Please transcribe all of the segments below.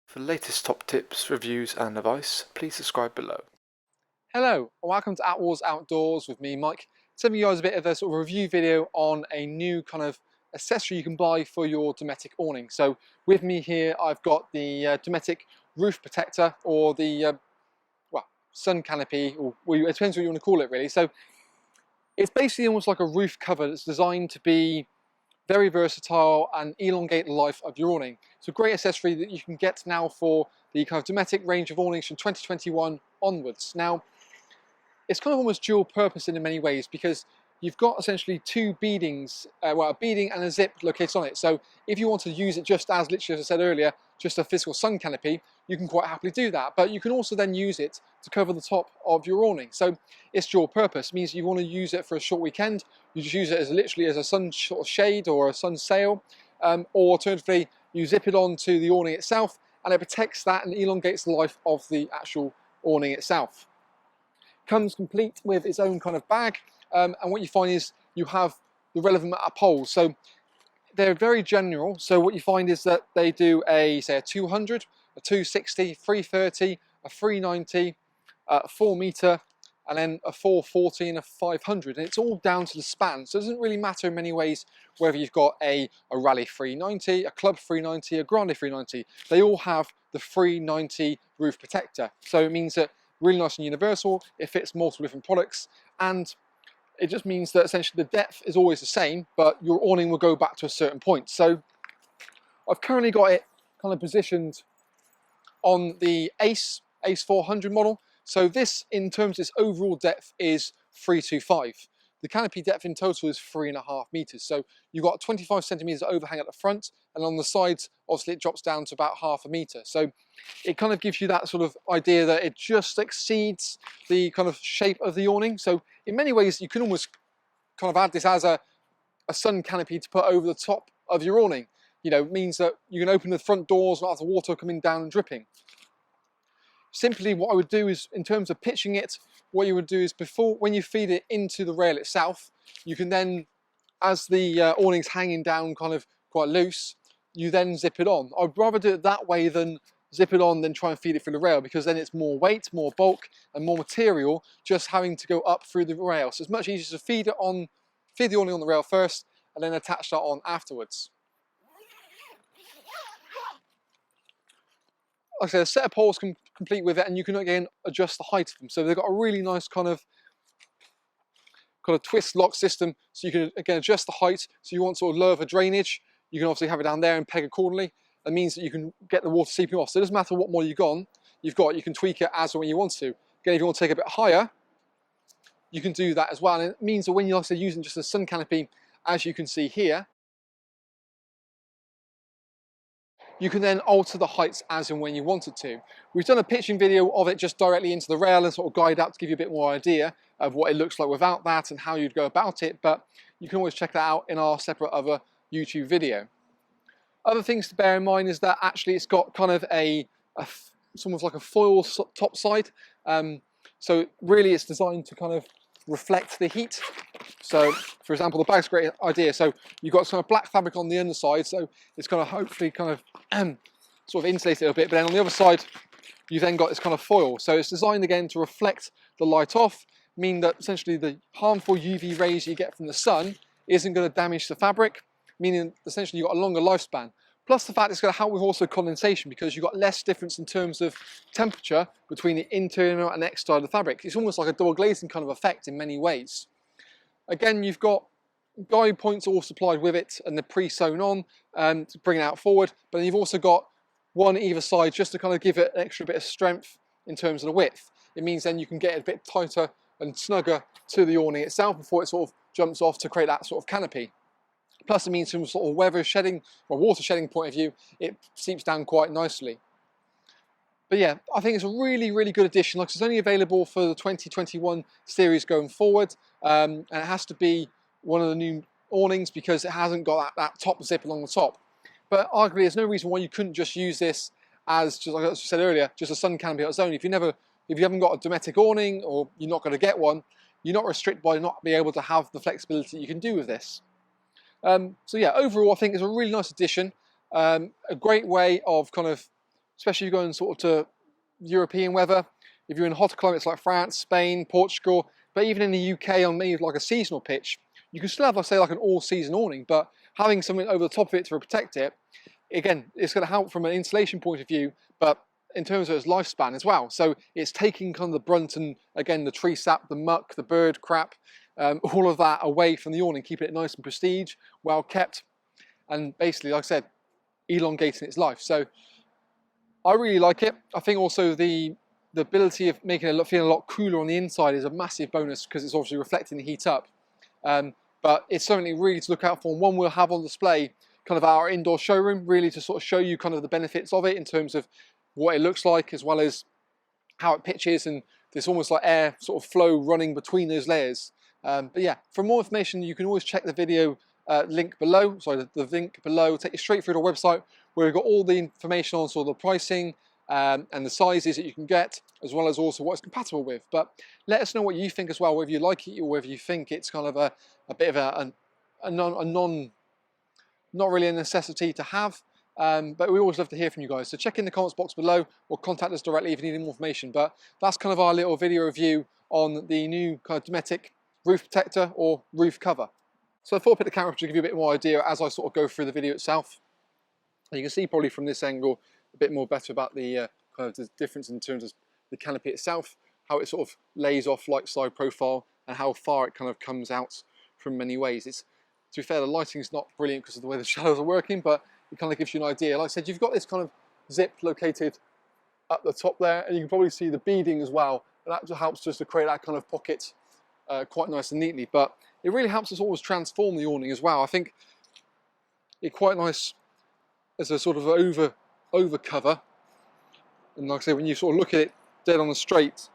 For the latest top tips, reviews and advice, please subscribe below. Hello, and welcome to Attwoolls Outdoors with me, Mike. Sending you guys a bit of a sort of review video on a new kind of accessory you can buy for your Dometic awning. So with me here, I've got the Dometic roof protector, or the well, Sun Canopy, or it depends what you want to call it really. So it's basically almost like a roof cover that's designed to be very versatile and elongate the life of your awning. It's a great accessory that you can get now for the kind of Dometic range of awnings from 2021 onwards. Now, it's kind of almost dual purpose in many ways, because you've got essentially two beadings, well, a beading and a zip located on it. So if you want to use it just as, literally as I said earlier, just a physical sun canopy, you can quite happily do that. But you can also then use it to cover the top of your awning. So it's dual purpose. It means you want to use it for a short weekend, you just use it as literally as a sun sort of shade or a sun sail, or alternatively, you zip it onto the awning itself and it protects that and elongates the life of the actual awning itself. Comes complete with its own kind of bag, and what you find is you have the relevant poles. So they're very general. So what you find is that they do say a 200, a 260, 330, a 390, a 4 meter, and then a 440 and a 500, and it's all down to the span. So it doesn't really matter in many ways whether you've got a rally 390, a club 390, a grande 390. They all have the 390 roof protector. So it means that really nice and universal, it fits multiple different products, and it just means that essentially the depth is always the same, but your awning will go back to a certain point. So I've currently got it kind of positioned on the Ace 400 model. So this, in terms of its overall depth, is 325. The canopy depth in total is 3.5 meters. So you've got 25 centimeters overhang at the front, and on the sides, obviously it drops down to about 1/2 meter. So it kind of gives you that sort of idea that it just exceeds the kind of shape of the awning. So in many ways, you can almost kind of add this as a sun canopy to put over the top of your awning. You know, it means that you can open the front doors without the water coming down and dripping. Simply what I would do is, in terms of pitching it, what you would do is when you feed it into the rail itself, you can then, as the awning's hanging down kind of quite loose, you then zip it on. I'd rather do it that way than zip it on than try and feed it through the rail, because then it's more weight, more bulk and more material just having to go up through the rail. So it's much easier to feed the awning on the rail first and then attach that on afterwards. Like I said, a set of poles complete with it, and you can again adjust the height of them. So they've got a really nice kind of twist lock system, so you can again adjust the height. So you want sort of lower the drainage, you can obviously have it down there and peg accordingly. That means that you can get the water seeping off. So it doesn't matter what model you've got, you can tweak it as and when you want to. Again, if you want to take it a bit higher, you can do that as well. And it means that when you're also using just a sun canopy, as you can see here, you can then alter the heights as and when you wanted to. We've done a pitching video of it just directly into the rail and sort of guide out to give you a bit more idea of what it looks like without that and how you'd go about it, but you can always check that out in our separate other YouTube video. Other things to bear in mind is that actually it's got kind of almost like a foil top side. So really it's designed to kind of reflect the heat. So for example, the bag's a great idea. So you've got some black fabric on the underside, so it's going to hopefully kind of sort of insulate it a bit, but then on the other side you've then got this kind of foil. So it's designed again to reflect the light off, mean that essentially the harmful UV rays you get from the sun isn't going to damage the fabric, meaning essentially you've got a longer lifespan. Plus the fact it's going to help with also condensation, because you've got less difference in terms of temperature between the internal and external of the fabric. It's almost like a double glazing kind of effect in many ways. Again, you've got guide points all supplied with it and they're pre-sewn on to bring it out forward, but then you've also got one either side just to kind of give it an extra bit of strength in terms of the width. It means then you can get it a bit tighter and snugger to the awning itself before it sort of jumps off to create that sort of canopy. Plus it means from sort of weather shedding or water shedding point of view, it seeps down quite nicely. But yeah, I think it's a really, really good addition. Like, it's only available for the 2021 series going forward, and it has to be one of the new awnings because it hasn't got that top zip along the top. But arguably, there's no reason why you couldn't just use this as, just like I said earlier, just a sun canopy on its own. If you haven't got a Dometic awning or you're not going to get one, you're not restricted by not being able to have the flexibility you can do with this. So yeah, overall I think it's a really nice addition. A great way of kind of, especially if you're going sort of to European weather, if you're in hotter climates like France, Spain, Portugal, but even in the UK on maybe like a seasonal pitch, you can still have, let's say, like an all-season awning, but having something over the top of it to protect it, again, it's going to help from an insulation point of view, but in terms of its lifespan as well. So it's taking kind of the brunt and, again, the tree sap, the muck, the bird crap, all of that away from the awning, keeping it nice and prestige, well kept, and basically, like I said, elongating its life. So I really like it. I think also the ability of making it feel a lot cooler on the inside is a massive bonus because it's obviously reflecting the heat up. But it's something really to look out for. And one we'll have on display kind of our indoor showroom, really to sort of show you kind of the benefits of it in terms of what it looks like, as well as how it pitches, and there's almost like air sort of flow running between those layers. But yeah, for more information, you can always check the video link below. Sorry, the link below will take you straight through to our website where we've got all the information on sort of the pricing and the sizes that you can get, as well as also what it's compatible with. But let us know what you think as well, whether you like it or whether you think it's kind of a bit of not really a necessity to have. But we always love to hear from you guys. So check in the comments box below or contact us directly if you need more information. But that's kind of our little video review on the new kind of Dometic roof protector or roof cover. So I thought I'd put the camera up to give you a bit more idea as I sort of go through the video itself. And you can see probably from this angle a bit more better about the kind of the difference in terms of the canopy itself, how it sort of lays off like side profile and how far it kind of comes out from many ways. It's, to be fair, the lighting is not brilliant because of the way the shadows are working, but it kind of gives you an idea. Like I said, you've got this kind of zip located up the top there, and you can probably see the beading as well. And that helps just to create that kind of pocket quite nice and neatly. But it really helps us always transform the awning as well. I think it's quite nice as a sort of over cover. And like I say, when you sort of look at it dead on the straight,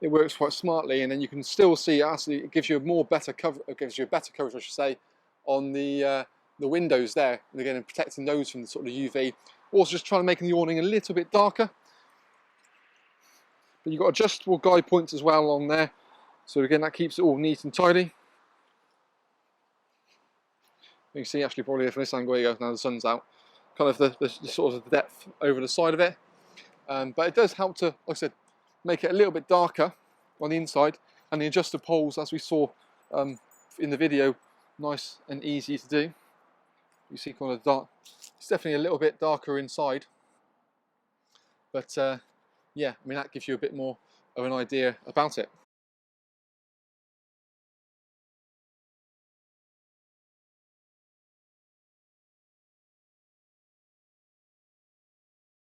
it works quite smartly, and then you can still see actually it gives you a more better cover. It gives you a better coverage, I should say, on the windows there, and again, protecting those from the sort of UV. Also, just trying to make the awning a little bit darker. But you've got adjustable guide points as well on there, so again, that keeps it all neat and tidy. You can see actually probably from this angle, here you go, now the sun's out, kind of the sort of the depth over the side of it. But it does help to, like I said, make it a little bit darker on the inside, and the adjusted poles, as we saw in the video, nice and easy to do. You see kind of dark, it's definitely a little bit darker inside, but yeah, I mean that gives you a bit more of an idea about it.